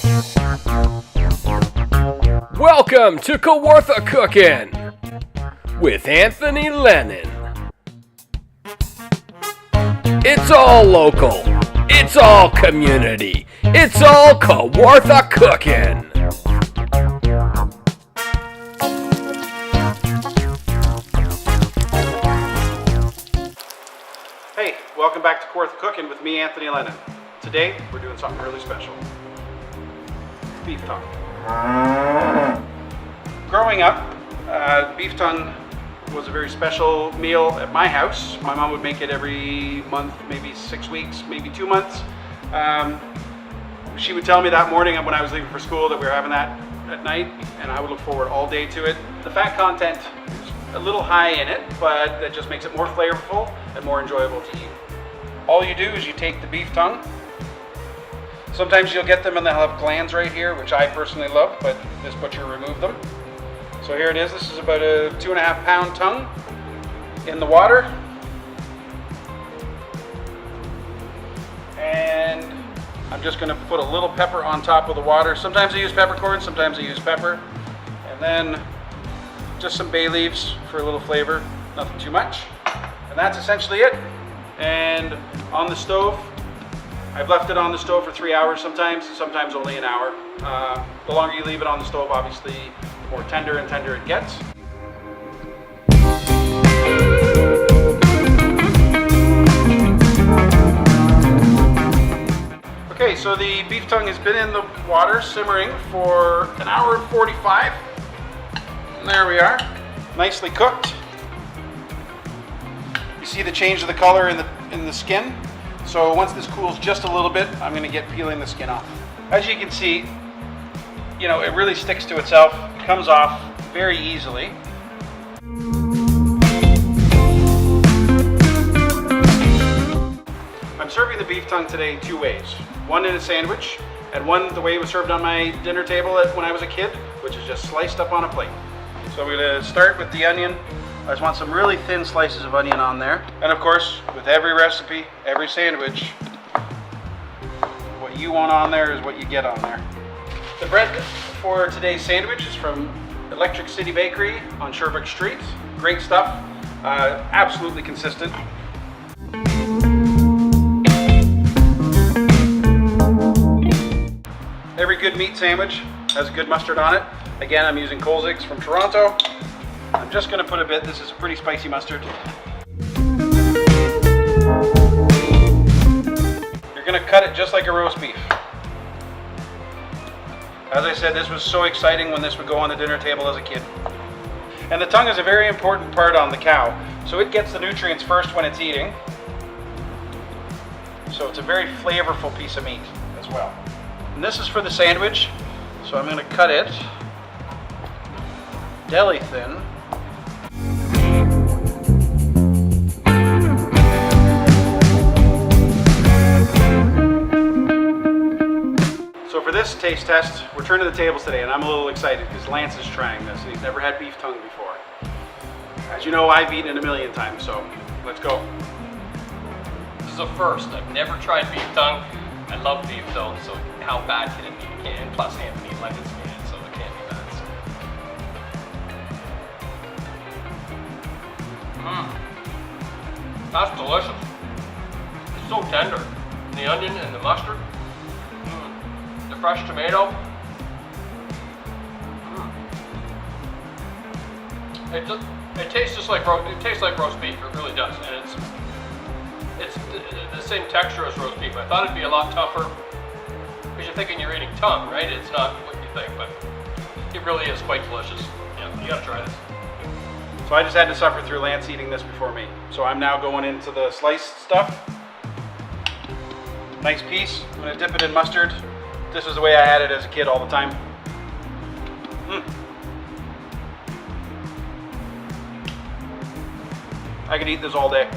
Welcome to Kawartha Cookin with Anthony Lennan. It's all local. It's all community. It's all Kawartha Cookin. Hey, welcome back to Kawartha Cookin with me, Anthony Lennan. Today, we're doing something really special. Beef tongue. Growing up, beef tongue was a very special meal at my house. My mom would make it every month, maybe 6 weeks, maybe 2 months. She would tell me that morning when I was leaving for school that we were having that at night, and I would look forward all day to it. The fat content is a little high in it, but that just makes it more flavorful and more enjoyable to eat. All you do is you take the beef tongue. Sometimes you'll get them and they'll have glands right here, which I personally love, but this butcher removed them. So here it is. This is about a 2.5 pound tongue in the water. And I'm just gonna put a little pepper on top of the water. Sometimes I use peppercorns, sometimes I use pepper. And then just some bay leaves for a little flavor, nothing too much. And that's essentially it. And on the stove, I've left it on the stove for 3 hours sometimes only an hour. The longer you leave it on the stove, obviously, the more tender and tender it gets. Okay, so the beef tongue has been in the water simmering for an hour and 45. And there we are, nicely cooked. You see the change of the color in the skin. So once this cools just a little bit, I'm going to get peeling the skin off. As you can see, you know, it really sticks to itself. It comes off very easily. I'm serving the beef tongue today 2 ways. One in a sandwich, and one the way it was served on my dinner table when I was a kid, which is just sliced up on a plate. So we're going to start with the onion. I just want some really thin slices of onion on there. And of course, with every recipe, every sandwich, what you want on there is what you get on there. The bread for today's sandwich is from Electric City Bakery on Sherbrooke Street. Great stuff, absolutely consistent. Every good meat sandwich has good mustard on it. Again, I'm using Colzig's from Toronto. I'm just going to put a bit. This is a pretty spicy mustard. You're going to cut it just like a roast beef. As I said, this was so exciting when this would go on the dinner table as a kid. And the tongue is a very important part on the cow. So it gets the nutrients first when it's eating. So it's a very flavorful piece of meat as well. And this is for the sandwich. So I'm going to cut it deli thin. So for this taste test, we're turning the tables today, and I'm a little excited because Lance is trying this, and he's never had beef tongue before. As you know, I've eaten it a million times, so let's go. This is a first. I've never tried beef tongue. I love beef though, so how bad can it be? And plus Anthony Lennan's made it, so it can't be bad. That's delicious. It's so tender. And the onion and the mustard. The fresh tomato. It tastes just like roast beef. It really does, and it's the same texture as roast beef. I thought it'd be a lot tougher because you're thinking you're eating tongue, right? It's not what you think, but it really is quite delicious. Yeah, you gotta try this. So I just had to suffer through Lance eating this before me. So I'm now going into the sliced stuff. Nice piece. I'm gonna dip it in mustard. This is the way I had it as a kid all the time. I could eat this all day.